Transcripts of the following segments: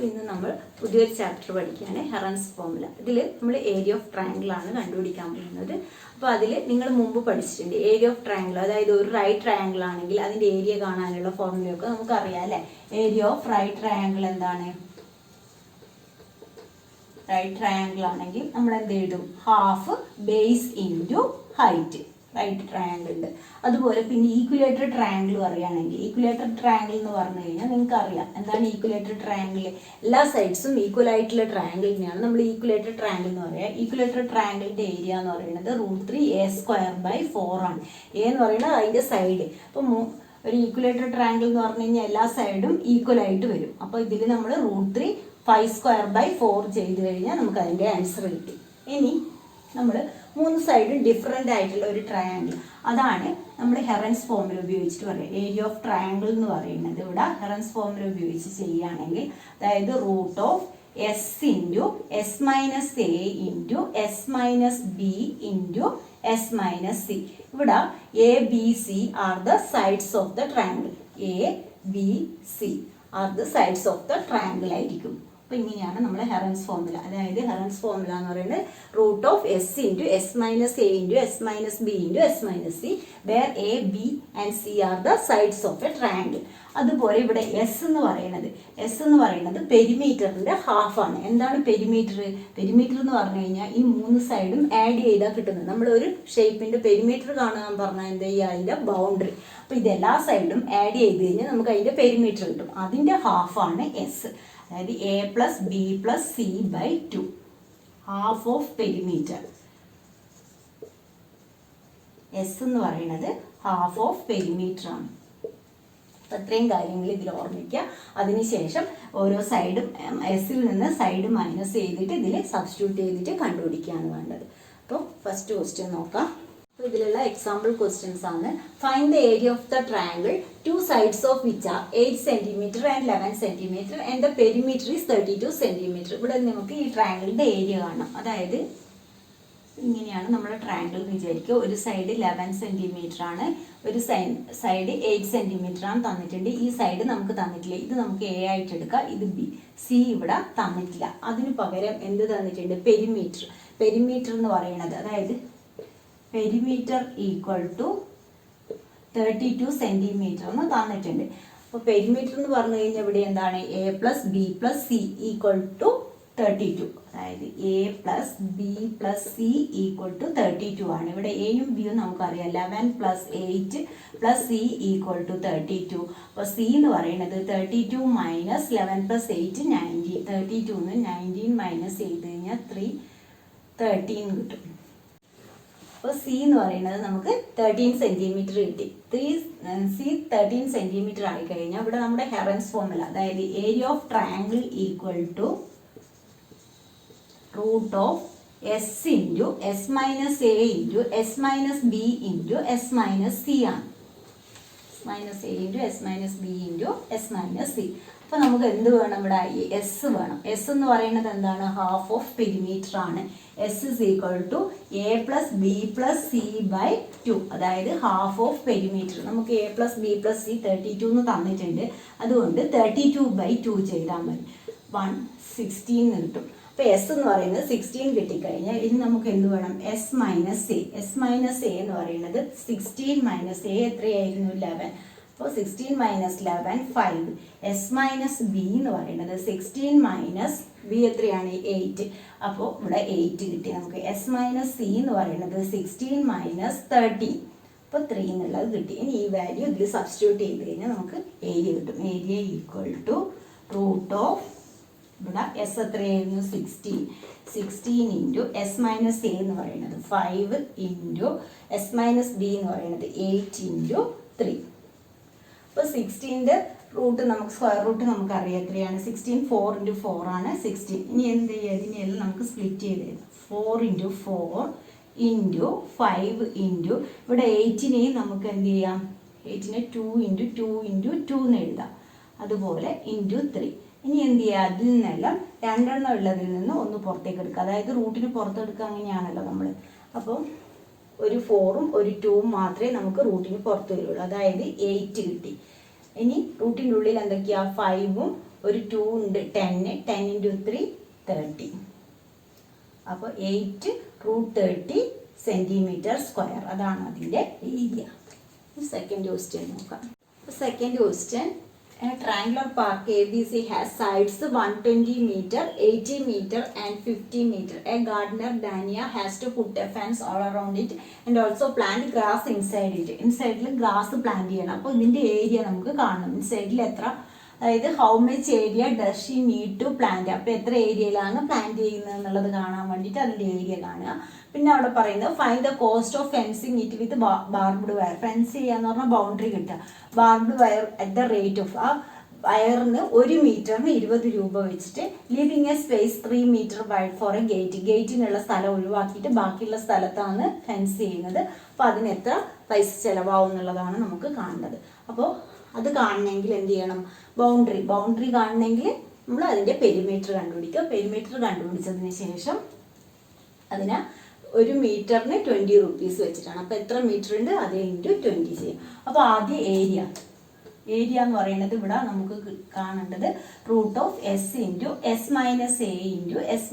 ഇന്ന് നമ്മൾ പുതിയൊരു ചാപ്റ്റർ പഠിക്കുകയാണ്, ഹെറൻസ് ഫോർമുല. ഇതിൽ നമ്മൾ ഏരിയ ഓഫ് ട്രയാങ്കിൾ ആണ് കണ്ടുപിടിക്കാൻ പോകുന്നത്. അപ്പോൾ അതിൽ നിങ്ങൾ മുമ്പ് പഠിച്ചിട്ടുണ്ട് ഏരിയ ഓഫ് ട്രയാങ്കിൾ, അതായത് ഒരു റൈറ്റ് ട്രയാങ്കിൾ ആണെങ്കിൽ അതിൻ്റെ ഏരിയ കാണാനുള്ള ഫോർമുലയൊക്കെ നമുക്കറിയാം അല്ലേ. ഏരിയ ഓഫ് റൈറ്റ് ട്രയാങ്കിൾ എന്താണ്? റൈറ്റ് ട്രയാങ്കിൾ ആണെങ്കിൽ നമ്മൾ എന്ത് എഴുതും? Half base into height. Right triangle ഉണ്ട്. അതുപോലെ പിന്നെ ഈക്വലേറ്റർ ട്രയാങ്കിൾ പറയുകയാണെങ്കിൽ, ഈക്വലേറ്റർ ട്രയാങ്കിൾ എന്ന് പറഞ്ഞു കഴിഞ്ഞാൽ നിങ്ങൾക്ക് അറിയാം എന്താണ് ഈക്വലേറ്റർ ട്രയാങ്കിൾ. എല്ലാ സൈഡ്സും ഈക്വൽ ആയിട്ടുള്ള ട്രയാങ്കിളിനെയാണ് നമ്മൾ ഈക്വലേറ്റർ ട്രയാങ്കിൾ എന്ന് പറയുക. ഈക്വലേറ്റർ ട്രയാങ്കിളിൻ്റെ ഏരിയ എന്ന് പറയുന്നത് √3a²/4 ആണ്. എ എന്ന് പറയുന്നത് അതിൻ്റെ സൈഡ്. അപ്പം ഒരു ഈക്വലേറ്റർ ട്രയാങ്കിൾ എന്ന് പറഞ്ഞു കഴിഞ്ഞാൽ എല്ലാ സൈഡും ഈക്വൽ ആയിട്ട് വരും. അപ്പോൾ ഇതിൽ നമ്മൾ √3 5²/4 ചെയ്ത് കഴിഞ്ഞാൽ നമുക്ക് അതിൻ്റെ ആൻസർ കിട്ടി. ഇനി നമ്മൾ 3 സൈഡും ഡിഫറെൻ്റ് ആയിട്ടുള്ള ഒരു ട്രയാങ്കിൾ, അതാണ് നമ്മൾ ഹെറൻസ് ഫോർമുല ഉപയോഗിച്ചിട്ട് പറയുക. ഏരിയ ഓഫ് ട്രയാങ്കിൾ എന്ന് പറയുന്നത് ഇവിടെ ഹെറൻസ് ഫോർമുല ഉപയോഗിച്ച് ചെയ്യുകയാണെങ്കിൽ, അതായത് √S × S - A × S - B × S - C. ഇവിടെ A, B, C are the sides of the triangle. A, B, C are the sides of the triangle ആയിരിക്കും. അപ്പോൾ ഇങ്ങനെയാണ് നമ്മൾ ഹെറൻസ് ഫോർമുല. അതായത് ഹെറൻസ് ഫോർമുല എന്ന് പറയുന്നത് √S × S - A × S - B × S - C, where A, B and C are the sides of a triangle. അതുപോലെ ഇവിടെ S എന്ന് പറയുന്നത് പെരിമീറ്ററിൻ്റെ ഹാഫാണ്. എന്താണ് പെരിമീറ്റർ? പെരിമീറ്റർ എന്ന് പറഞ്ഞു കഴിഞ്ഞാൽ ഈ 3 സൈഡും ആഡ് ചെയ്താൽ കിട്ടുന്നത്. നമ്മളൊരു ഷേപ്പിൻ്റെ പെരിമീറ്റർ കാണാൻ പറഞ്ഞാൽ എന്താ ചെയ്യുക? അതിൻ്റെ ബൗണ്ടറി. അപ്പോൾ ഇതെല്ലാ സൈഡും ആഡ് ചെയ്ത് കഴിഞ്ഞാൽ നമുക്ക് അതിൻ്റെ പെരിമീറ്റർ കിട്ടും. അതിൻ്റെ ഹാഫാണ് എസ്. അതായത് A + B + C/2, half of perimeter. S എന്ന് പറയുന്നത് ഹാഫ് ഓഫ് പെരിമീറ്റർ ആണ്. അത്രയും കാര്യങ്ങൾ ഇതിൽ ഓർമ്മിക്കുക. അതിനുശേഷം ഓരോ സൈഡും എസിൽ നിന്ന് സൈഡ് മൈനസ് ചെയ്തിട്ട് ഇതിൽ സബ്സ്റ്റിറ്റ്യൂട്ട് ചെയ്തിട്ട് കണ്ടുപിടിക്കുകയാണ് വേണ്ടത്. അപ്പോൾ ഫസ്റ്റ് ക്വസ്റ്റ്യൻ നോക്കാം. അപ്പോൾ ഇതിലുള്ള എക്സാമ്പിൾ ക്വസ്റ്റ്യൻസ് ആണ്. Find the area of the triangle, 2 sides of which are 8 cm and 11 cm and the perimeter is 32 cm. ഇവിടെ നമുക്ക് ഈ ട്രയാങ്കിളിൻ്റെ ഏരിയ കാണാം. അതായത് ഇങ്ങനെയാണ് നമ്മുടെ ട്രയാങ്കിൾ എന്ന് വിചാരിക്കുക. ഒരു സൈഡ് 11 cm ആണ്, ഒരു സൈഡ് 8 cm ആണ് തന്നിട്ടുണ്ട്. ഈ സൈഡ് നമുക്ക് തന്നിട്ടില്ല. ഇത് നമുക്ക് എ ആയിട്ട് എടുക്കാം, ഇത് ബി. സി ഇവിടെ തന്നിട്ടില്ല. അതിന് പകരം എന്ത് തന്നിട്ടുണ്ട്? പെരിമീറ്റർ. പെരിമീറ്റർ എന്ന് പറയുന്നത്, അതായത് പെരിമീറ്റർ = 32 cm എന്ന് തന്നിട്ടുണ്ട്. അപ്പോൾ പെരിമീറ്റർ എന്ന് പറഞ്ഞു കഴിഞ്ഞാൽ ഇവിടെ എന്താണ്? A + B + C = 32. അതായത് A + B + C = 32 ആണ്. ഇവിടെ എയും ബിയും നമുക്കറിയാം. 11 + 8 + C = 32. അപ്പോൾ സി എന്ന് പറയുന്നത് 32 - 11 + 8 19. 32 ന്ന് 19 മൈനസ് ചെയ്ത് കഴിഞ്ഞാൽ 13 കിട്ടും. അപ്പോൾ സി എന്ന് പറയുന്നത് നമുക്ക് 13 cm കിട്ടി. സി 13 cm ആയിക്കഴിഞ്ഞാൽ ഇവിടെ നമ്മുടെ ഹെറൻസ് ഫോർമുല, അതായത് area of triangle = √S × S - A × S - B × S - C ആണ്. -A × S - B × S - C. അപ്പോൾ നമുക്ക് എന്ത് വേണം? ഇവിടെ എസ് വേണം. എസ് എന്ന് പറയുന്നത് എന്താണ്? ഹാഫ് ഓഫ് പെരിമീറ്റർ ആണ്. S = A + B + C/2, അതായത് ഹാഫ് ഓഫ് പെരിമീറ്റർ. നമുക്ക് A + B + C 32 എന്ന് തന്നിട്ടുണ്ട്. അതുകൊണ്ട് 32/2 ചെയ്താൽ മതി. 116 കിട്ടും. അപ്പോൾ എസ് എന്ന് പറയുന്നത് 16 കിട്ടിക്കഴിഞ്ഞാൽ ഇനി നമുക്ക് എന്ത് വേണം? S - A. S - A എന്ന് പറയുന്നത് 16 - A എത്രയായിരുന്നു? 11. അപ്പോൾ 16 - 11 5. S - B എന്ന് പറയുന്നത് 16 - B എത്രയാണ്? 8. അപ്പോൾ ഇവിടെ 8 കിട്ടി നമുക്ക്. S - C എന്ന് പറയുന്നത് 16 - 13. അപ്പോൾ 3 എന്നുള്ളത് കിട്ടി. ഇനി ഈ വാല്യൂ ഇതിൽ സബ്സ്റ്റിറ്റ്യൂട്ട് ചെയ്ത് കഴിഞ്ഞാൽ നമുക്ക് ഏരിയ കിട്ടും. ഏരിയ = ഇവിടെ എസ് എത്രയായിരുന്നു? 16. 16 × S - A എന്ന് പറയുന്നത് 5 × S - B എന്ന് പറയുന്നത് 8 × 3. അപ്പോൾ 16ന്റെ റൂട്ട് നമുക്ക് സ്ക്വയർ റൂട്ട് നമുക്കറിയാം എത്രയാണ്? 16. 4 × 4 ആണ് 16. ഇനി എന്ത് ചെയ്യുക? ഇതിനെല്ലാം നമുക്ക് സ്പ്ലിറ്റ് ചെയ്ത് തരാം. 4 × 4 × 5 × ഇവിടെ 8നെയും നമുക്ക് എന്ത് ചെയ്യാം? 8നെ 2 × 2 × 2 എന്ന് എഴുതാം. അതുപോലെ × 3. ഇനി എന്ത് ചെയ്യുക? അതിൽ നിന്നെല്ലാം 2 എണ്ണം ഉള്ളതിൽ നിന്ന് ഒന്ന് പുറത്തേക്ക് എടുക്കുക. അതായത് റൂട്ടിന് പുറത്തെടുക്കുക, അങ്ങനെയാണല്ലോ നമ്മൾ. അപ്പോൾ ഒരു 4ഉം ഒരു 2ഉം മാത്രമേ നമുക്ക് റൂട്ടിന് പുറത്ത് വരുള്ളൂ. അതായത് 8 കിട്ടി. ഇനി റൂട്ടിൻ്റെ ഉള്ളിൽ എന്തൊക്കെയാ? 5ഉം ഒരു 2 ഉണ്ട് 10 10 × 3 30. അപ്പോൾ 8√30 cm². അതാണ് അതിൻ്റെ ഏരിയ. സെക്കൻഡ് ക്വസ്റ്റ്യൻ നോക്കാം. Second question, a triangular park ABC has sides 120 meter, 80 meter and 50 meter. A gardener Dania has to put a fence all around it and also plant grass inside it. Inside grass plant ചെയ്യണം. അപ്പോൾ ഇതിൻ്റെ area നമുക്ക് കാണണം. ഇൻസൈഡിൽ എത്ര, അതായത് how much area does she need to plant. അപ്പോൾ എത്ര ഏരിയയിലാണ് പ്ലാന്റ് ചെയ്യുന്നത് എന്നുള്ളത് കാണാൻ വേണ്ടിയിട്ട് അതിൻ്റെ ഏരിയ കാണുക. പിന്നെ അവിടെ പറയുന്നത് find the cost of fencing it with barbed wire. Fence ചെയ്യാന്ന് പറഞ്ഞാൽ ബൗണ്ടറി കിട്ടുക. Barbed wire at the rate of, ആ വയറിന് 1 മീറ്ററിന് 20 രൂപ വെച്ചിട്ട് leaving a space 3 metre wide for a gate. ഗേറ്റിനുള്ള സ്ഥലം ഒഴിവാക്കിയിട്ട് ബാക്കിയുള്ള സ്ഥലത്താണ് ഫെൻസ് ചെയ്യുന്നത്. അപ്പോൾ അതിന് എത്ര പൈസ ചിലവാകും എന്നുള്ളതാണ് നമുക്ക് കാണേണ്ടത്. അപ്പോൾ അത് കാണണമെങ്കിൽ എന്ത് ചെയ്യണം, ബൗണ്ടറി കാണണമെങ്കിൽ നമ്മൾ അതിൻ്റെ പെരിമീറ്റർ കണ്ടുപിടിക്കുക. പെരിമീറ്റർ കണ്ടുപിടിച്ചതിന് ശേഷം അതിന് 1 മീറ്ററിന് 20 റുപ്പീസ് വെച്ചിട്ടാണ്. അപ്പോൾ എത്ര മീറ്റർ ഉണ്ട് അത് ഇൻറ്റു 20 ചെയ്യും. അപ്പോൾ ആദ്യം ഏരിയ എന്ന് പറയുന്നത് ഇവിടെ നമുക്ക് കാണേണ്ടത് √S × S - A × S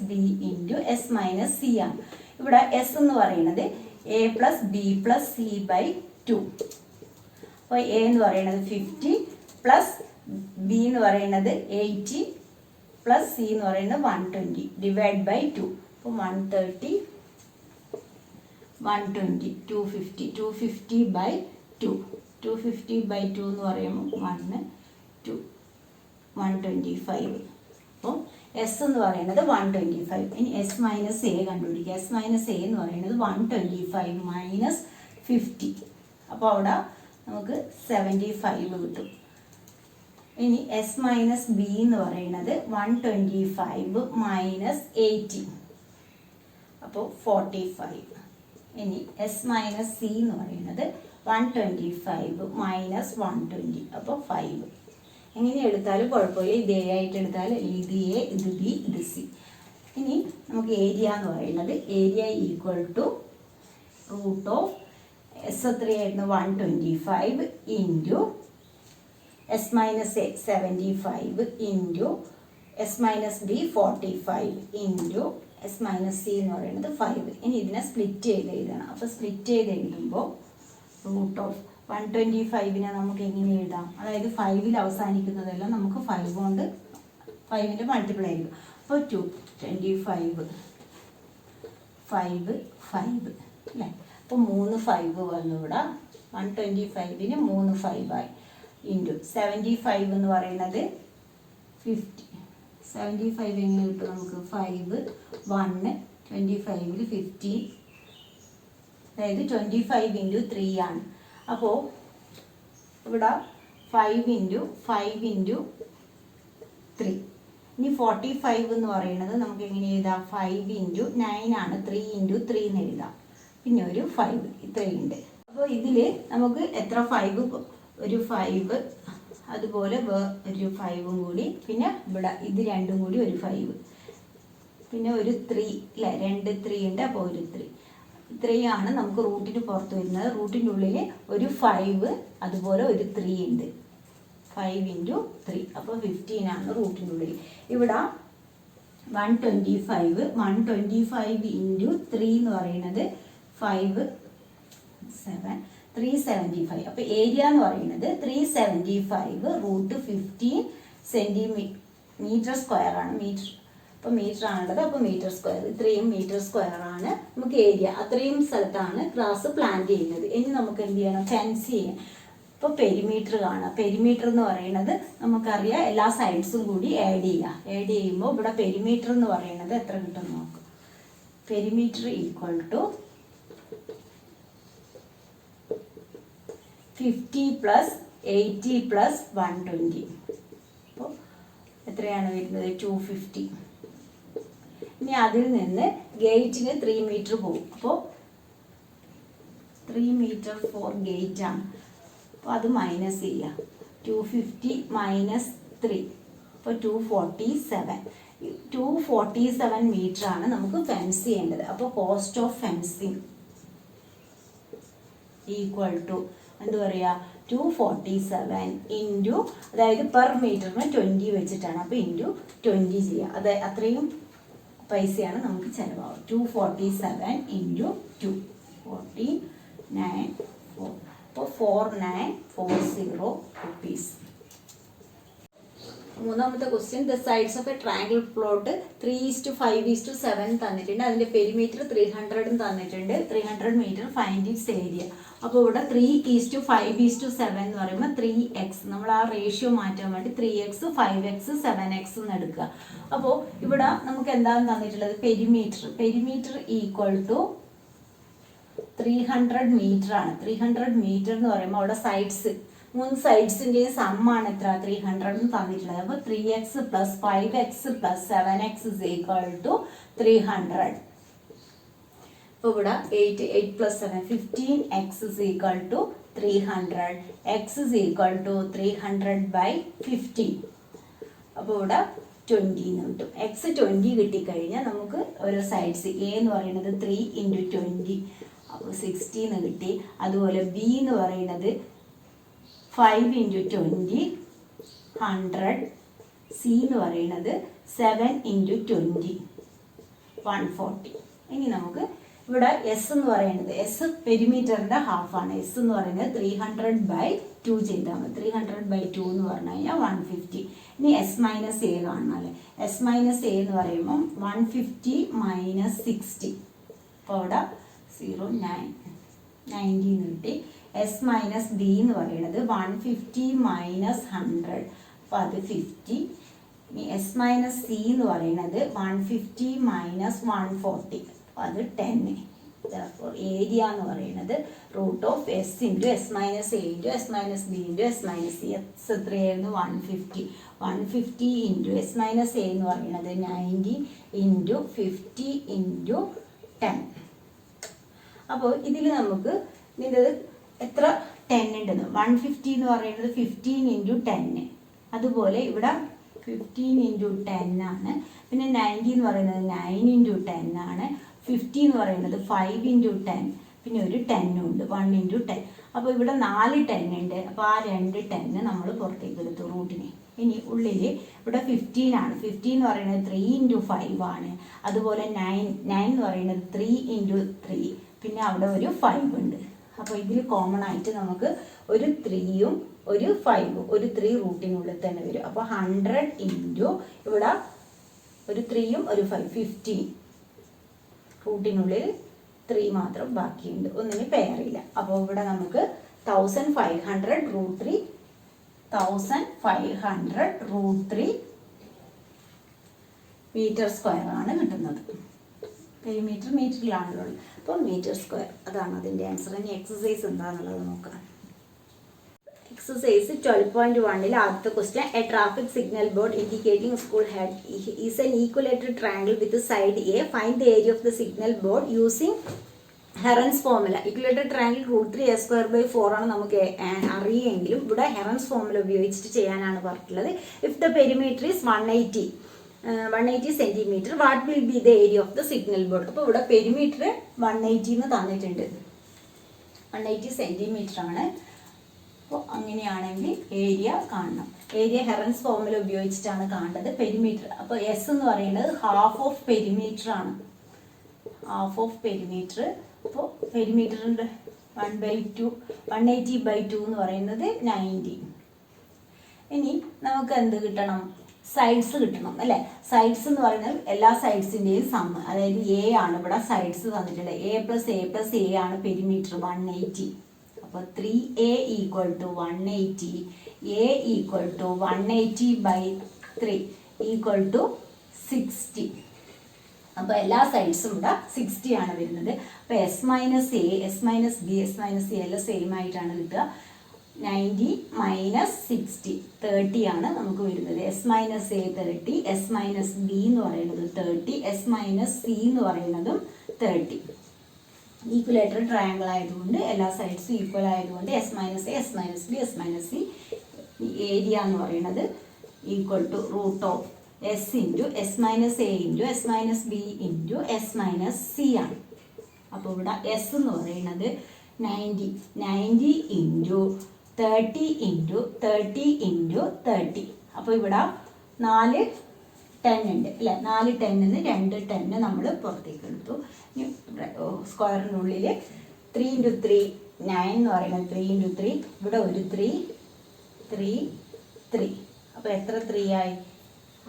- B × S - C ആണ്. ഇവിടെ S എന്ന് പറയുന്നത് A + B + C/2. അപ്പോൾ A എന്ന് പറയുന്നത് 50 പ്ലസ് B എന്ന് പറയുന്നത് 80 പ്ലസ് C എന്ന് പറയുന്നത് 120 /2. അപ്പോൾ 130 120 250 250/2 250/2 എന്ന് പറയുമ്പോൾ 1 2 125. അപ്പോൾ S എന്ന് പറയുന്നത് 125. ഇനി S - A കണ്ടുപിടിക്കുക. S - A എന്ന് പറയുന്നത് 125 - 50. അപ്പോൾ അവിടെ നമുക്ക് 75 കിട്ടും. ഇനി S - B എന്ന് പറയുന്നത് 125 - 80. അപ്പോൾ 45. ഇനി S - C എന്ന് പറയുന്നത് 125 - 120. അപ്പോൾ 5. എങ്ങനെ എടുത്താലും കുഴപ്പമില്ല. ഇത് A ആയിട്ട് എടുത്താൽ ഇത് A, ഇത് B, ഇത് C. ഇനി നമുക്ക് ഏരിയ എന്ന് പറയുന്നത് ഏരിയ = S എത്രയായിരുന്നു 125 into S - A 75 into S - B 45 into S - C എന്ന് പറയുന്നത് 5. ഇനി ഇതിനെ സ്പ്ലിറ്റ് ചെയ്ത് എഴുതണം. അപ്പോൾ സ്പ്ലിറ്റ് ചെയ്ത് എഴുതുമ്പോൾ √125നെ നമുക്ക് എങ്ങനെ എഴുതാം, അതായത് 5ൽ അവസാനിക്കുന്നതെല്ലാം നമുക്ക് 5 കൊണ്ട് 5ൻ്റെ മൾട്ടിപ്പിൾ ആയിരിക്കും. അപ്പോൾ 225 5 5 അല്ലേ. അപ്പോൾ 3 5 വന്നു ഇവിടെ. 125ന് 3 5 ആയി. ഇൻറ്റു 75 എന്ന് പറയുന്നത് 50. 75 എങ്ങനെ കിട്ടും നമുക്ക്, 5 1 25ൽ 50, അതായത് 25 × 3 ആണ്. അപ്പോൾ ഇവിടെ 5 × 5 × 3. ഇനി 45 എന്ന് പറയുന്നത് നമുക്ക് എങ്ങനെ എഴുതാം, 5 × 9 ആണ്. 3 × 3 എന്ന് എഴുതാം. പിന്നെ ഒരു 5 ഇത്രയുണ്ട്. അപ്പോൾ ഇതിൽ നമുക്ക് എത്ര 5, ഒരു 5, അതുപോലെ ഒരു 5 കൂടി, പിന്നെ ഇവിടെ ഇത് രണ്ടും കൂടി ഒരു 5, പിന്നെ ഒരു 3 അല്ലേ, 2 3 ഉണ്ട്. അപ്പോൾ ഒരു 3 ഇത്രയാണ് നമുക്ക് റൂട്ടിന് പുറത്ത് വരുന്നത്. റൂട്ടിൻ്റെ ഉള്ളിൽ ഒരു 5 അതുപോലെ ഒരു 3 ഉണ്ട്. 5 × 3 അപ്പോൾ 15 ആണ് റൂട്ടിൻ്റെ ഉള്ളിൽ. ഇവിടെ 125 × 3 എന്ന് പറയുന്നത് 5 7 375. അപ്പോൾ ഏരിയ എന്ന് പറയുന്നത് 375 √15 cm² ആണ്. മീറ്റർ, അപ്പോൾ മീറ്റർ ആണുള്ളത്. അപ്പോൾ മീറ്റർ സ്ക്വയർ, ഇത്രയും മീറ്റർ² ആണ് നമുക്ക് ഏരിയ. അത്രയും സ്ഥലത്താണ് ഗ്രാസ് പ്ലാന്റ് ചെയ്യുന്നത്. ഇനി നമുക്ക് എന്ത് ചെയ്യണം, ഫെൻസ് ചെയ്യാം. ഇപ്പോൾ പെരിമീറ്റർ കാണാം. പെരിമീറ്റർ എന്ന് പറയുന്നത് നമുക്കറിയാം, എല്ലാ സൈഡ്സും കൂടി ആഡ് ചെയ്യുക. ആഡ് ചെയ്യുമ്പോൾ ഇവിടെ പെരിമീറ്റർ എന്ന് പറയുന്നത് എത്ര കിട്ടും നോക്കും. പെരിമീറ്റർ = 50 + 80 + 120. അപ്പോൾ എത്രയാണ് വരുന്നത്, 250. ഇനി അതിൽ നിന്ന് ഗേറ്റിന് 3 മീറ്റർ പോകും. അപ്പോൾ 3 മീറ്റർ ഫോർ ഗേറ്റ് ആണ്. അപ്പോൾ അത് മൈനസ് ചെയ്യുക. 250 - 3 അപ്പോൾ 247 മീറ്റർ ആണ് നമുക്ക് ഫെൻസ് ചെയ്യേണ്ടത്. അപ്പോൾ കോസ്റ്റ് ഓഫ് ഫെൻസിങ് = എന്ത് പറയുക, 247 ഇൻറ്റു, അതായത് പെർ മീറ്ററിന് 20 വെച്ചിട്ടാണ്, അപ്പോൾ ഇൻറ്റു 20 ചെയ്യുക. അത് അത്രയും പൈസയാണ് നമുക്ക് ചിലവാകും. 247 ഇൻറ്റു 2 49 അപ്പോൾ 4940 റുപ്പീസ്. മൂന്നാമത്തെ question, the sides of A triangle plot 3:5:7 തന്നിട്ടുണ്ട്. അതിൻ്റെ പെരിമീറ്റർ 300 തന്നിട്ടുണ്ട്. 300 മീറ്റർ ഫൈൻഡ് ഇറ്റ്സ് ഏരിയ. അപ്പോൾ ഇവിടെ 3:5:7 എന്ന് പറയുമ്പോൾ 3x, നമ്മൾ ആ റേഷ്യോ മാറ്റാൻ വേണ്ടി 3x 5x 7x എന്ന് എടുക്കുക. അപ്പോൾ ഇവിടെ നമുക്ക് എന്താണ് തന്നിട്ടുള്ളത്? പെരിമീറ്റർ ഈക്വൽ ടു 300 മീറ്റർ ആണ്. 300 മീറ്റർ എന്ന് പറയുമ്പോൾ അവിടെ സൈഡ്സ്, 3 സൈഡ്സിൻ്റെയും സമ്മാണ് എത്ര? 300 എന്ന് തന്നിട്ടുള്ളത്. അപ്പോൾ 3x + 5x + 7x = 300. അപ്പോൾ ഇവിടെ 8 + 7 15x = 300. x = 300/15. അപ്പോൾ ഇവിടെ 20 എന്ന് കിട്ടും. x 20 കിട്ടിക്കഴിഞ്ഞാൽ നമുക്ക് ഓരോ സൈഡ്സ്, a എന്ന് പറയുന്നത് 3 × 20, അപ്പോൾ 60 എന്ന് കിട്ടി. അതുപോലെ b എന്ന് പറയുന്നത് 5 × 20 100. c എന്ന് പറയുന്നത് 7 × 20 140. ഇനി നമുക്ക് ഇവിടെ s എന്ന് പറയുന്നത്, s പെരിമീറ്ററിൻ്റെ ഹാഫാണ്. s എന്ന് പറയുന്നത് 300/2 ചെയ്താൽ മതി. 300/2 എന്ന് പറഞ്ഞു കഴിഞ്ഞാൽ 150. ഇനി s - a കാണാമല്ലേ. s - a എന്ന് പറയുമ്പം 150 - 60. അപ്പോൾ അവിടെ 90 എന്ന് കിട്ടി. s - b എന്ന് പറയുന്നത് 150 - 100, അപ്പോൾ അത് 50. ഇനി s - c എന്ന് പറയുന്നത് 150 - 140, അപ്പോൾ അത് 10. ഏരിയ എന്ന് പറയുന്നത് √s × s - a × s - b × s - c. എത്രയായിരുന്നു? 150. 150 × s - a എന്ന് പറയുന്നത് 90 × 50 × 10. അപ്പോൾ ഇതിൽ നമുക്ക് ഇതിൻ്റെ എത്ര 10 ഉണ്ടെന്ന്, 150 എന്ന് പറയുന്നത് 15 × 10. അതുപോലെ ഇവിടെ 15 × 10 ആണ്. പിന്നെ 90 എന്ന് പറയുന്നത് 9 × 10 ആണ്. 50 എന്ന് പറയുന്നത് 5 × 10. പിന്നെ ഒരു 10 ഉണ്ട്, 1 × 10. അപ്പോൾ ഇവിടെ 4 10 ഉണ്ട്. അപ്പോൾ ആ 2 10 നമ്മൾ പുറത്തേക്ക് എടുത്തു റൂട്ടിനെ. ഇനി ഉള്ളിൽ ഇവിടെ 15 ആണ്. 15 എന്ന് പറയുന്നത് 3 × 5 ആണ്. അതുപോലെ 9 എന്ന് പറയുന്നത് 3 × 3. പിന്നെ അവിടെ ഒരു 5 ഉണ്ട്. അപ്പോൾ ഇതിൽ കോമൺ ആയിട്ട് നമുക്ക് ഒരു 3ഉം ഒരു 5ഉം, ഒരു 3 റൂട്ടിനുള്ളിൽ തന്നെ വരും. അപ്പോൾ 100 × ഇവിടെ ഒരു 3ഉം ഒരു 5, 15. റൂട്ടിനുള്ളിൽ 3 മാത്രം ബാക്കിയുണ്ട്, ഒന്നിന് പെയറില്ല. അപ്പോൾ ഇവിടെ നമുക്ക് 1500 √3 √3 മീറ്റർ² ആണ് കിട്ടുന്നത്. പെരിമീറ്റർ മീറ്ററിലാണല്ലോ. അപ്പോൾ മീറ്റർ², അതാണ് അതിൻ്റെ ആൻസർ. ഇനി എക്സസൈസ് എന്താണെന്നുള്ളത് നോക്കാം. എക്സസൈസ് 12.1 ആദ്യത്തെ question, a traffic signal board indicating school head is an equilateral triangle with side a. Find the area of the signal board using Heron's formula. Equilateral triangle √3a²/4 ആണ് നമുക്ക് അറിയെങ്കിലും ഇവിടെ ഹെറൻസ് formula ഉപയോഗിച്ചിട്ട് ചെയ്യാനാണ് പറഞ്ഞിട്ടുള്ളത്. If the perimeter is 180 centimetre, what will be the area of the signal board. അപ്പോൾ ഇവിടെ perimeter 180 എന്ന് തന്നിട്ടുണ്ട്. 180 സെൻറ്റിമീറ്റർ ആണ്. അപ്പോൾ അങ്ങനെയാണെങ്കിൽ ഏരിയ കാണണം. ഏരിയ ഹെറൻസ് ഫോർമുല ഉപയോഗിച്ചിട്ടാണ് കാണേണ്ടത്. പെരിമീറ്റർ, അപ്പോൾ എസ് എന്ന് പറയുന്നത് ഹാഫ് ഓഫ് പെരിമീറ്റർ ആണ്. Half of perimeter. അപ്പോൾ പെരിമീറ്ററിൻ്റെ 180/2 എന്ന് പറയുന്നത് 90. ഇനി നമുക്ക് എന്ത് കിട്ടണം? സൈഡ്സ് കിട്ടണം അല്ലേ. സൈഡ്സ് എന്ന് പറയുന്നത് എല്ലാ സൈഡ്സിൻ്റെയും സമ്മ്, അതായത് എ ആണ് ഇവിടെ സൈഡ്സ് തന്നിട്ടുള്ളത്. a + a ആണ് പെരിമീറ്റർ 180. അപ്പോൾ 3a = 180, a = 180/3 = 60. അപ്പോൾ എല്ലാ സൈഡ്സും ഇവിടെ 60 ആണ് വരുന്നത്. അപ്പോൾ s - a, s - b, s - c എല്ലാം സെയിം ആയിട്ടാണ് കിട്ടുക. 90 - 60 30 ആണ് നമുക്ക് വരുന്നത്. s - a 30, s - b എന്ന് പറയുന്നത് 30, s - c എന്ന് പറയുന്നതും 30. ഈക്വലേറ്റർ ട്രയാങ്കിൾ ആയതുകൊണ്ട് എല്ലാ സൈഡ്സും ഈക്വൽ ആയതുകൊണ്ട് s - a, s - b, s - c. Area എന്ന് പറയുന്നത് equal to √s × s - a × s - b × s - c ആണ്. അപ്പോൾ ഇവിടെ s എന്ന് പറയുന്നത് 90 × 30 ഇൻറ്റു 30 ഇൻറ്റു 30. അപ്പോൾ ഇവിടെ 4 10 ഉണ്ട് അല്ലേ, 4 10 2 10 നമ്മൾ പുറത്തേക്ക് എടുത്തു. സ്ക്വയറിനുള്ളിൽ 3 ഇൻറ്റു 3 9 എന്ന് പറയുന്നത് 3 ഇൻറ്റു 3, ഇവിടെ ഒരു 3 3 3. അപ്പോൾ എത്ര 3 ആയി?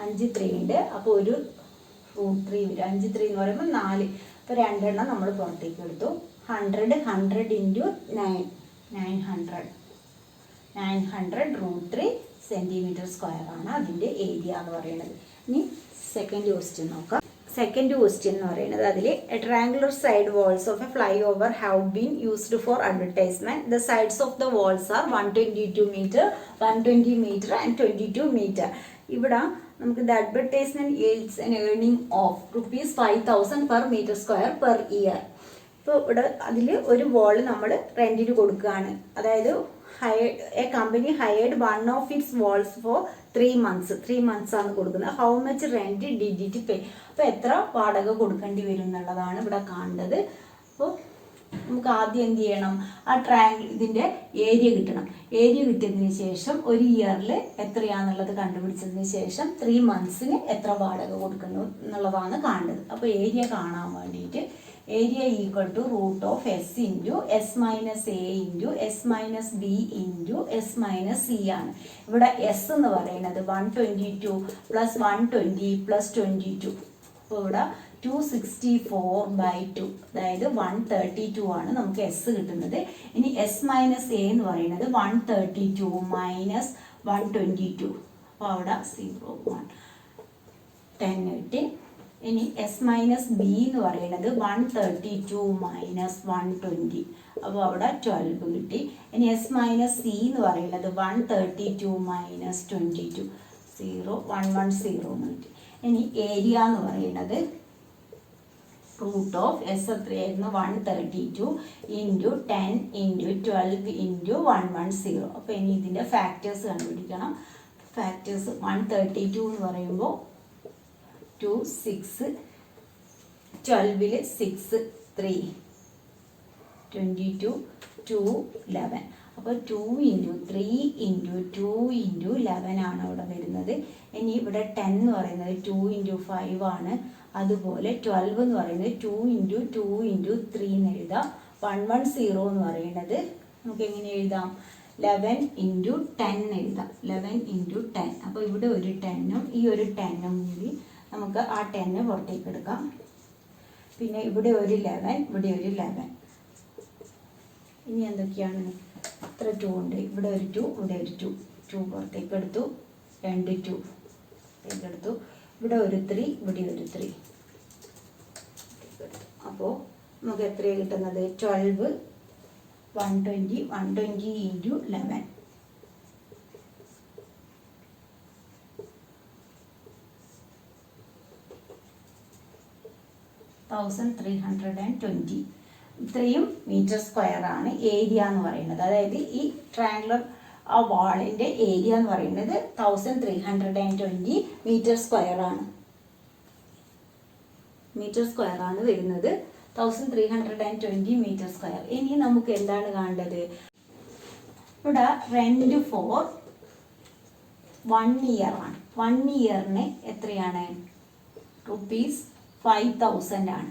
5 3 ഉണ്ട്. അപ്പോൾ ഒരു √3 വരും. 5 3 എന്ന് പറയുമ്പോൾ 4. അപ്പോൾ 2 എണ്ണം നമ്മൾ പുറത്തേക്ക് എടുത്തു. 100 100 ഇൻറ്റു 9 900 √3 സെൻറ്റിമീറ്റർ സ്ക്വയർ ആണ് അതിൻ്റെ ഏരിയ എന്ന് പറയുന്നത്. ഇനി സെക്കൻഡ് ക്വസ്റ്റ്യൻ നോക്കാം. സെക്കൻഡ് ക്വസ്റ്റ്യൻ എന്ന് പറയുന്നത് അതിൽ triangular side walls of a flyover have been used for advertisement. The sides of the walls are 122 metre 120 metre and 22 metre. ഇവിടെ നമുക്ക് the advertisement yields an earning of ₹5,000 per meter square per year. ഇപ്പോൾ ഇവിടെ അതിൽ ഒരു വാൾ നമ്മൾ റെൻറ്റിന് കൊടുക്കുകയാണ്. അതായത് a company hired one of its walls for 3 months ആണ് കൊടുക്കുന്നത്. How much rent did it pay? അപ്പോൾ എത്ര വാടക കൊടുക്കേണ്ടി വരും എന്നുള്ളതാണ് ഇവിടെ കാണേണ്ടത്. അപ്പോൾ നമുക്ക് ആദ്യം എന്ത് ചെയ്യണം? ആ ട്രയാങ്കിൾ ഇതിൻ്റെ ഏരിയ കിട്ടണം. ഏരിയ കിട്ടിയതിന് ശേഷം ഒരു ഇയറിൽ എത്രയാണെന്നുള്ളത് കണ്ടുപിടിച്ചതിന് ശേഷം 3 months എത്ര വാടക കൊടുക്കുന്നു എന്നുള്ളതാണ് കാണേണ്ടത്. അപ്പോൾ ഏരിയ കാണാൻ വേണ്ടിയിട്ട് area equal to √S into S minus A into S minus B into S minus C ആണ്. ഇവിടെ S എന്ന് പറയുന്നത് 122 പ്ലസ് 120 പ്ലസ് 22. അപ്പോൾ ഇവിടെ 264/2, അതായത് 132 ആണ് നമുക്ക് S കിട്ടുന്നത്. ഇനി S മൈനസ് A എന്ന് പറയുന്നത് 132 മൈനസ് 122. അപ്പോൾ അവിടെ 0 1 10 കിട്ടി. ഇനി S മൈനസ് B എന്ന് പറയുന്നത് 132 മൈനസ് 120. അപ്പോൾ അവിടെ 12 കിട്ടി. ഇനി S മൈനസ് C എന്ന് പറയുന്നത് 132 മൈനസ് 22 0 110 എന്ന് കിട്ടി. ഇനി ഏരിയ എന്ന് പറയുന്നത് √S എത്രയായിരുന്നു? 132 ഇൻറ്റു 10 ഇൻറ്റു 12 ഇൻറ്റു 110. അപ്പോൾ ഇനി ഇതിൻ്റെ ഫാക്ടേഴ്സ് കണ്ടുപിടിക്കണം. ഫാക്ടേഴ്സ് 132 എന്ന് പറയുമ്പോൾ 2 6 12 6 3 22 2 11. അപ്പോൾ 2 ഇൻറ്റു 3 ഇൻറ്റു 2 ഇൻറ്റു 11 ആണ് ഇവിടെ വരുന്നത്. ഇനി ഇവിടെ 10 എന്ന് പറയുന്നത് 2 ഇൻറ്റു 5 ആണ്. അതുപോലെ 12 എന്ന് പറയുന്നത് 2 ഇൻറ്റു 2 ഇൻറ്റു 3 എന്ന് എഴുതാം. 110 എന്ന് പറയുന്നത് നമുക്ക് എങ്ങനെ എഴുതാം? 11 ഇൻറ്റു 10 എഴുതാം. 11 ഇൻറ്റു 10. അപ്പോൾ ഇവിടെ ഒരു 10ഉം ഈ ഒരു 10ഉം കൂടി നമുക്ക് ആ 10 പുറത്തേക്ക് എടുക്കാം. പിന്നെ ഇവിടെ ഒരു 11 ഇവിടെ ഒരു 11. ഇനി എന്തൊക്കെയാണ്? ഇത്ര 2 ഉണ്ട്. ഇവിടെ ഒരു 2 ഇവിടെ ഒരു 2 പുറത്തേക്ക് എടുത്തു. 2 2 പുറത്തേക്ക് എടുത്തു. ഇവിടെ ഒരു 3 ഇവിടെ ഒരു 3. അപ്പോൾ നമുക്ക് എത്രയാണ് കിട്ടുന്നത്? 12 120 ഇൻറ്റു 11 1320. ഇത്രയും മീറ്റർ സ്ക്വയർ ആണ് ഏരിയ എന്ന് പറയുന്നത്. അതായത് ഈ ട്രയാങ്കുലർ ആ വാളിൻ്റെ ഏരിയ എന്ന് പറയുന്നത് 1320 മീറ്റർ സ്ക്വയർ ആണ്. മീറ്റർ സ്ക്വയർ ആണ് വരുന്നത് 1320 മീറ്റർ സ്ക്വയർ. ഇനി നമുക്ക് എന്താണ് കാണേണ്ടത്? ഇവിടെ റെന്റ് ഫോർ 1 ഇയർ ആണ്. 1 ഇയറിന് എത്രയാണ്? ₹5,000 ആണ്.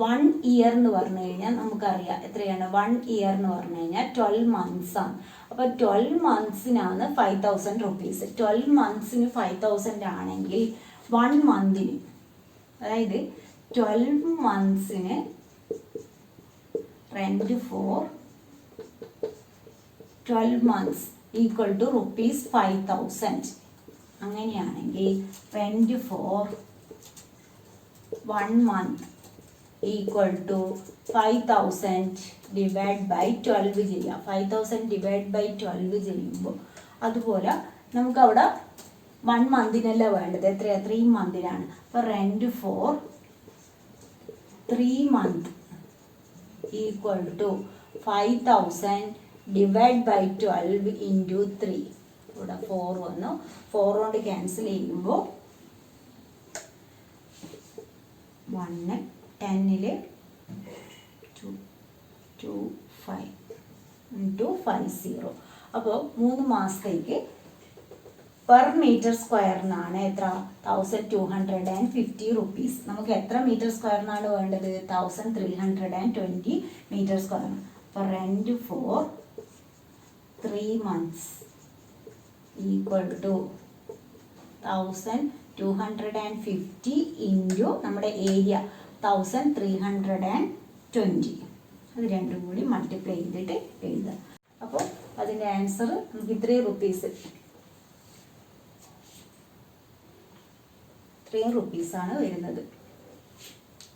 1 ഇയർ എന്ന് പറഞ്ഞു കഴിഞ്ഞാൽ നമുക്കറിയാം എത്രയാണ്? 1 ഇയർ എന്ന് പറഞ്ഞു കഴിഞ്ഞാൽ 12 months ആണ്. അപ്പോൾ 12 monthsനാണ് ₹5,000. 12 monthsന് 5,000 ആണെങ്കിൽ 1 monthന്, അതായത് 12 monthsന് rent for 12 months equal to ₹5,000. അങ്ങനെയാണെങ്കിൽ rent for 1 month equal to 5,000 divide by 12 ചെയ്യാം. 5,000 ഡിവൈഡ് ബൈ 12 ചെയ്യുമ്പോൾ അതുപോലെ നമുക്കവിടെ 1 monthനല്ല വേണ്ടത്. എത്രയാ? 3 monthനാണ്. അപ്പോൾ rent for 3 month equal to 5,000 divide by 12 into 3. ഇവിടെ 4 വന്നു. 4 കൊണ്ട് ക്യാൻസൽ ചെയ്യുമ്പോൾ 1 10ൽ 2 5 ഇൻറ്റു 50. അപ്പോൾ 3 മാസത്തേക്ക് പെർ മീറ്റർ സ്ക്വയറിനാണ് എത്ര 1250 റുപ്പീസ്. നമുക്ക് എത്ര മീറ്റർ സ്ക്വയറിനാണ് വേണ്ടത് 1320 മീറ്റർ സ്ക്വയർ. അപ്പോൾ rent for 3 months equal to 1250 into നമ്മുടെ ഏരിയ 1320. അത് രണ്ടും കൂടി മൾട്ടിപ്ലൈ ചെയ്തിട്ട് എഴുതുക. അപ്പോൾ അതിൻ്റെ ആൻസർ നമുക്ക് 3 റുപ്പീസ്, 3 റുപ്പീസാണ് വരുന്നത്.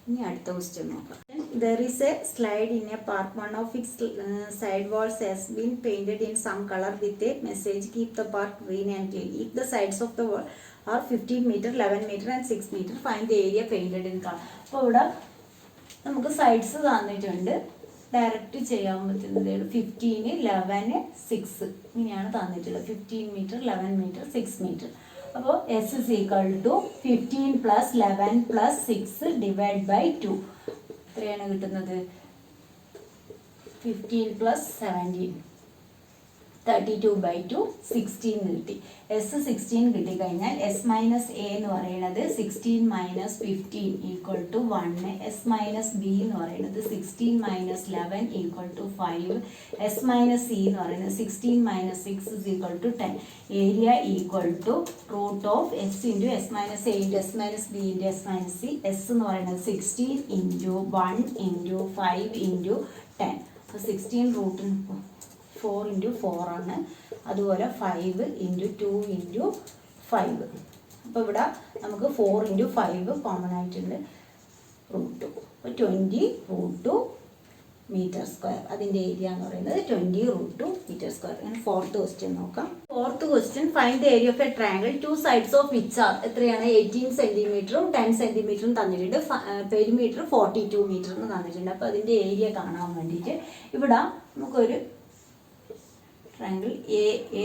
ഇനി അടുത്ത ക്വസ്റ്റ്യൻ നോക്കാം. There is a slide in a park. One of its side walls has been painted in some color with a message, keep the park green and clean. If the sides of the wall are 15 meter, 11 meter and 6 meter, find the area painted in color. അപ്പോൾ ഇവിടെ നമുക്ക് sides തന്നിട്ടുണ്ട്. Direct ചെയ്യാൻ പറ്റുന്നത് 15, 11, 6 ഇങ്ങനെയാണ് തന്നിട്ടുള്ളത്. 15 metre, 11 metre, 6 metre. അപ്പോൾ S is equal to 15 plus 11 plus 6 divide by 2. എത്രയാണ് കിട്ടുന്നത് 15 plus 17 32 by 2 16 കിട്ടി. S 16 കിട്ടിക്കഴിഞ്ഞാൽ S മൈനസ് എ എന്ന് പറയുന്നത് 16 minus 15 equal to 1. S minus B എന്ന് പറയുന്നത് 16 minus 11 equal to 5. S minus C എന്ന് പറയുന്നത് 16 minus 6 is equal to 10. Area equal to root of S into S minus A into S minus B into S minus C. S എന്ന് പറയുന്നത് 16 into 1 into 5 into 10. അപ്പോൾ 16 റൂട്ടിന് 4 into 4 ആണ്. അതുപോലെ 5 into 2 into 5. അപ്പോൾ ഇവിടെ നമുക്ക് 4 ഇൻറ്റു 5 കോമൺ ആയിട്ടുണ്ട് റൂട്ട് 2. അപ്പോൾ 20 റൂട്ട് 2 മീറ്റർ സ്ക്വയർ. അതിൻ്റെ ഏരിയ എന്ന് പറയുന്നത് 20 റൂട്ട് 2 മീറ്റർ സ്ക്വയർ. അങ്ങനെ 4th ക്വസ്റ്റ്യൻ നോക്കാം. 4th question find the area of A triangle 2 sides of which are എത്രയാണ് 18 സെൻറ്റിമീറ്ററും 10 സെൻറ്റിമീറ്ററും തന്നിട്ടുണ്ട്. പെരിമീറ്റർ 42 മീറ്റർ എന്ന് തന്നിട്ടുണ്ട്. അപ്പോൾ അതിൻ്റെ ഏരിയ കാണാൻ വേണ്ടിയിട്ട് ഇവിടെ നമുക്കൊരു ട്രയാങ്കിൾ എ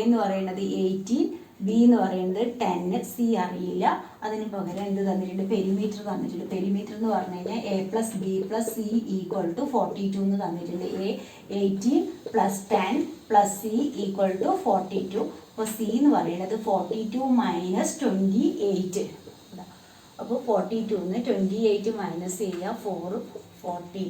എന്ന് പറയുന്നത് 18, ബി എന്ന് പറയുന്നത് 10, സി അറിയില്ല. അതിന് പകരം എന്ത് തന്നിട്ടുണ്ട് പെരിമീറ്റർ തന്നിട്ടുണ്ട്. പെരിമീറ്റർ എന്ന് പറഞ്ഞു കഴിഞ്ഞാൽ A plus B plus C equal to 42 എന്ന് തന്നിട്ടുണ്ട്. A 18 plus 10 plus C equal to 42. അപ്പോൾ സി എന്ന് പറയുന്നത് 42 മൈനസ് 28. അപ്പോൾ 42 28 മൈനസ് ചെയ്യുക 14.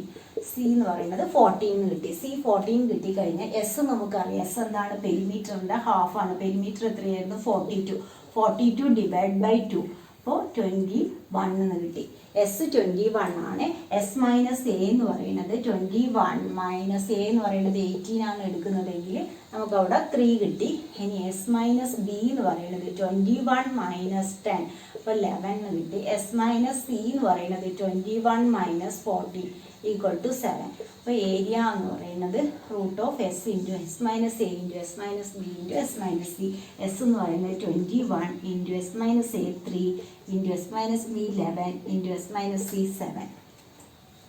സി എന്ന് പറയുന്നത് 14 കിട്ടി. സി 14 കിട്ടിക്കഴിഞ്ഞാൽ എസ് നമുക്കറിയാം. എസ് എന്താണ് പെരിമീറ്ററിൻ്റെ ഹാഫാണ്. പെരിമീറ്റർ എത്രയായിരുന്നു 42 ഡിവൈഡ് ബൈ 2. അപ്പോൾ 21 എന്ന് കിട്ടി. എസ് 21 ആണ്. എസ് മൈനസ് എ എന്ന് പറയുന്നത് 21 മൈനസ് എ എന്ന് പറയുന്നത് 18 ആണ് എടുക്കുന്നതെങ്കിൽ നമുക്കവിടെ 3 കിട്ടി. ഇനി എസ് മൈനസ് ബി എന്ന് പറയുന്നത് 21 മൈനസ് 10 അപ്പോൾ 11 കിട്ടി. എസ് മൈനസ് സി എന്ന് പറയുന്നത് 21 മൈനസ് 40 ഈക്വൽ ടു 7. അപ്പോൾ ഏരിയ എന്ന് പറയുന്നത് root of S into S minus A into S minus B into S minus C. S എന്ന് പറയുന്നത് 21 into S minus A 3 into S minus B 11 into S minus C 7.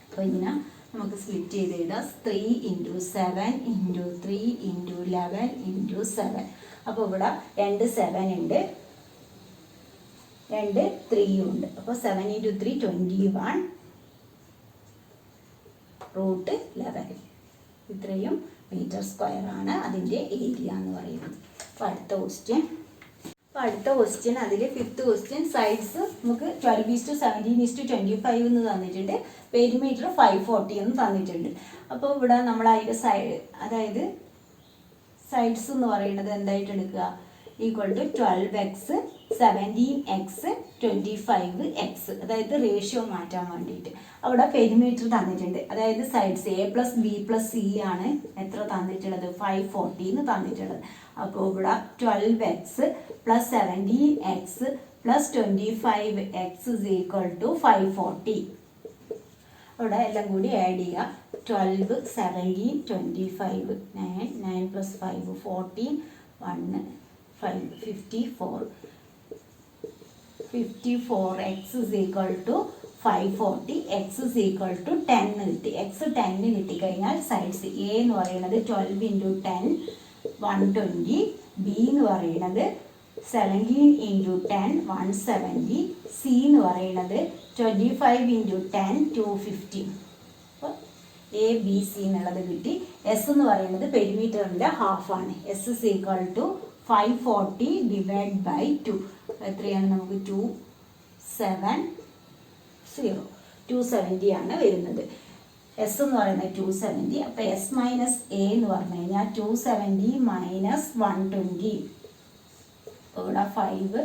അപ്പോൾ ഇങ്ങനെ നമുക്ക് split ചെയ്ത് എഴുതാം. 3 ഇൻറ്റു 7 ഇൻറ്റു 3 ഇൻറ്റു 11 ഇൻറ്റു 7. അപ്പോൾ ഇവിടെ 2 7 ഉണ്ട്, 2 3 ഉണ്ട്. അപ്പോൾ 7 ഇൻറ്റു 3 21 റൂട്ട് 11. ഇത്രയും മീറ്റർ സ്ക്വയർ ആണ് അതിൻ്റെ ഏരിയ എന്ന് പറയുന്നത്. അപ്പോൾ അടുത്ത ക്വസ്റ്റ്യൻ അതിൽ 5th ക്വസ്റ്റ്യൻ സൈഡ്സ് നമുക്ക് 12:17:25 എന്ന് തന്നിട്ടുണ്ട്. പെരിമീറ്റർ 540 എന്ന് തന്നിട്ടുണ്ട്. അപ്പോൾ ഇവിടെ നമ്മൾ അതിൻ്റെ അതായത് സൈഡ്സ് എന്ന് പറയുന്നത് എന്തായിട്ട് എടുക്കുക equal to 12x 17x 25x. അതായത് റേഷ്യോ മാറ്റാൻ വേണ്ടിയിട്ട് അവിടെ പെരിമീറ്റർ തന്നിട്ടുണ്ട്. അതായത് sides A plus B plus C ആണ് എത്ര തന്നിട്ടുള്ളത് 540 എന്ന് തന്നിട്ടുള്ളത്. അപ്പോൾ ഇവിടെ 12x plus 17x plus 25x is equal to 540. അവിടെ എല്ലാം കൂടി ആഡ് ചെയ്യുക. 12 17 25 9 plus 5 14 1 5 54x is equal to 540. x is equal to 10 കിട്ടി. x 10 കിട്ടിക്കഴിഞ്ഞാൽ സൈഡ്സ് എ എന്ന് പറയുന്നത് 12 ഇൻറ്റു 10 120, ബി എന്ന് പറയുന്നത് 17 ഇൻറ്റു 10 170, സി എന്ന് പറയുന്നത് 25 ഇൻറ്റു 10 250. അപ്പോൾ എ ബി സി എന്നുള്ളത് കിട്ടി. എസ് എന്ന് പറയുന്നത് പെരിമീറ്ററിൻ്റെ ഹാഫാണ്. S is equal to 540 divide by 2. എത്രയാണ് നമുക്ക് 270 ആണ് വരുന്നത്. എസ് എന്ന് പറയുന്നത് 270. അപ്പോൾ എസ് മൈനസ് എ എന്ന് പറഞ്ഞു കഴിഞ്ഞാൽ 270 മൈനസ് 120. ഇവിടെ 5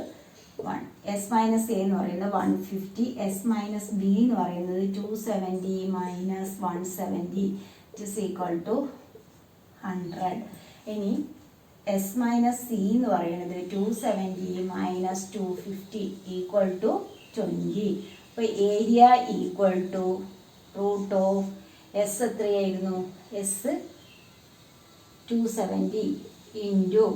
1. എസ് മൈനസ് എ എന്ന് പറയുന്നത് 150. എസ് മൈനസ് ബി എന്ന് പറയുന്നത് 270 മൈനസ് 170 ഇസ് ഈക്വൽ ടു 100. ഇനി എസ് മൈനസ് സി എന്ന് പറയുന്നത് 270 മൈനസ് 250 ഈക്വൽ ടു 20. അപ്പോൾ area equal to root of S എത്രയായിരുന്നു? S 270 into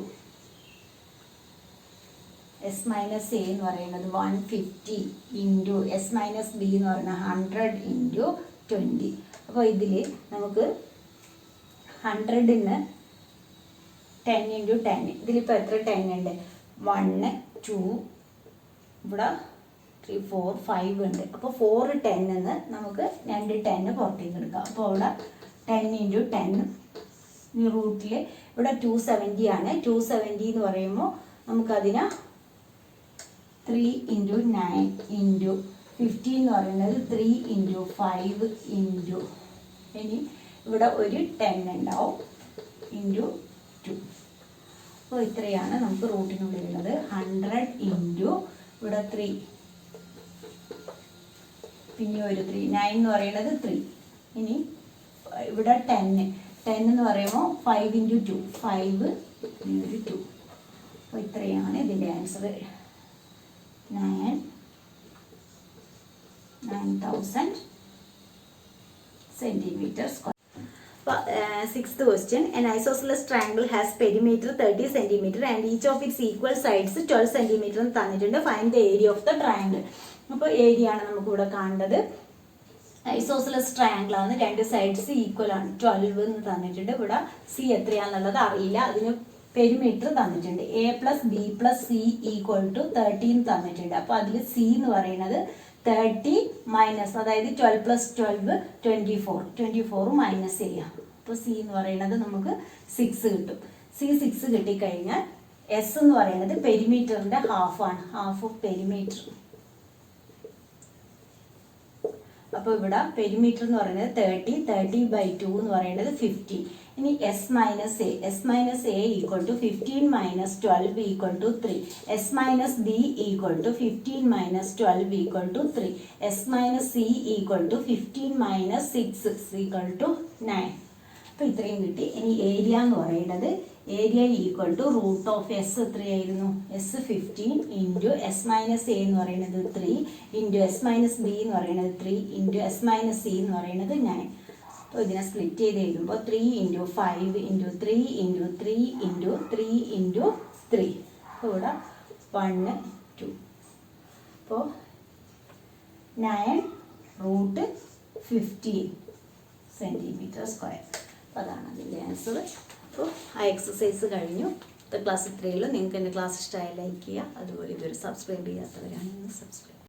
S minus A എന്ന് പറയുന്നത് 150 ഇൻറ്റു എസ് മൈനസ് ബി എന്ന് പറയുന്നത് 100 ഇൻറ്റു 20. അപ്പോൾ ഇതിൽ നമുക്ക് 100ന് 10 ഇൻറ്റു 10. ഇതിലിപ്പോൾ എത്ര 10 ഉണ്ട്? 1 2 ഇവിടെ 3 4 5 ഉണ്ട്. അപ്പോൾ 4 10 നമുക്ക് 2 10 പുറത്തേക്ക് എടുക്കാം. അപ്പോൾ ഇവിടെ 10 ഇൻറ്റു 10 ഈ റൂട്ടിൽ ഇവിടെ 270 ആണ്. 270 എന്ന് പറയുമ്പോൾ നമുക്കതിന് 3 ഇൻറ്റു 9 ഇൻറ്റു 50 എന്ന് പറയുന്നത് 3 ഇൻറ്റു 5 ഇൻറ്റു ഇനി ഇവിടെ ഒരു 10 ഉണ്ടാവും ഇൻറ്റു 2. അപ്പോൾ ഇത്രയാണ് നമുക്ക് റൂട്ടിനുള്ളിലുള്ളത്. 100 ഇൻറ്റു ഇവിടെ 3 പിന്നെ ഒരു 3 9 എന്ന് പറയുന്നത് 3. ഇനി ഇവിടെ 10 എന്ന് പറയുമ്പോൾ 5 ഇൻറ്റു 2 5 ഒരു 2. അപ്പോൾ ഇത്രയാണ് ഇതിൻ്റെ answer. 9000 centimeters square. Sixth question. An isosceles triangle has perimeter 30 cm and each of its equal sides 12 cm എന്ന് തന്നിട്ടുണ്ട്. Find the area of the triangle. അപ്പോൾ ഏരിയ ആണ് നമുക്ക് ഇവിടെ കാണേണ്ടത്. ഐസോസലസ് ട്രയാങ്കിൾ ആണ്. 2 സൈഡ്സ് ഈക്വൽ ആണ്. 12 എന്ന് തന്നിട്ടുണ്ട്. ഇവിടെ സി എത്രയാണെന്നുള്ളത് അറിയില്ല. അതിന് പെരിമീറ്റർ തന്നിട്ടുണ്ട്. A plus B plus C equal to 13 തന്നിട്ടുണ്ട്. അപ്പോൾ അതിൽ സി എന്ന് പറയുന്നത് 30 മൈനസ്, അതായത് 12 പ്ലസ് 12 24 മൈനസ് ചെയ്യാം. അപ്പോൾ സി എന്ന് പറയുന്നത് നമുക്ക് 6 കിട്ടും. സി 6 കിട്ടിക്കഴിഞ്ഞാൽ എസ് എന്ന് പറയുന്നത് പെരിമീറ്ററിൻ്റെ ഹാഫാണ്. Half of perimeter. അപ്പോൾ ഇവിടെ പെരിമീറ്റർ എന്ന് പറയുന്നത് 30 ബൈ 2 എന്ന് പറയുന്നത് 50. ഇനി S minus A equal to 15 minus 12 equal to 3. S minus B equal to 15 minus 12 equal to 3. S minus C equal to 15 minus 6 equal to 9. അപ്പോൾ ഇത്രയും കിട്ടി. ഇനി ഏരിയ എന്ന് പറയുന്നത് area equal to root of S എത്രയായിരുന്നു? S 15 into S minus A എന്ന് പറയുന്നത് 3 into S minus B എന്ന് പറയുന്നത് 3 ഇൻറ്റു എസ് മൈനസ് സി എന്ന് പറയുന്നത് 9. അപ്പോൾ ഇതിനെ സ്പ്ലിറ്റ് ചെയ്ത് എഴുതുമ്പോൾ 3 into 5 into 3 into 3 into 3 into 3. അപ്പോൾ ഇവിടെ 1 2. അപ്പോൾ 9√15 സെൻറ്റിമീറ്റർ സ്ക്വയർ. അപ്പോൾ അതാണ് അതിൻ്റെ ആൻസർ. അപ്പോൾ ആ എക്സസൈസ് കഴിഞ്ഞു. ക്ലാസ് 3 നിങ്ങൾക്ക് എൻ്റെ ക്ലാസ് ഇഷ്ടമായി ലൈക്ക് ചെയ്യുക. അതുപോലെ ഇതൊരു സബ്സ്ക്രൈബ് ചെയ്യാത്തവരാണെങ്കിൽ സബ്സ്ക്രൈബ്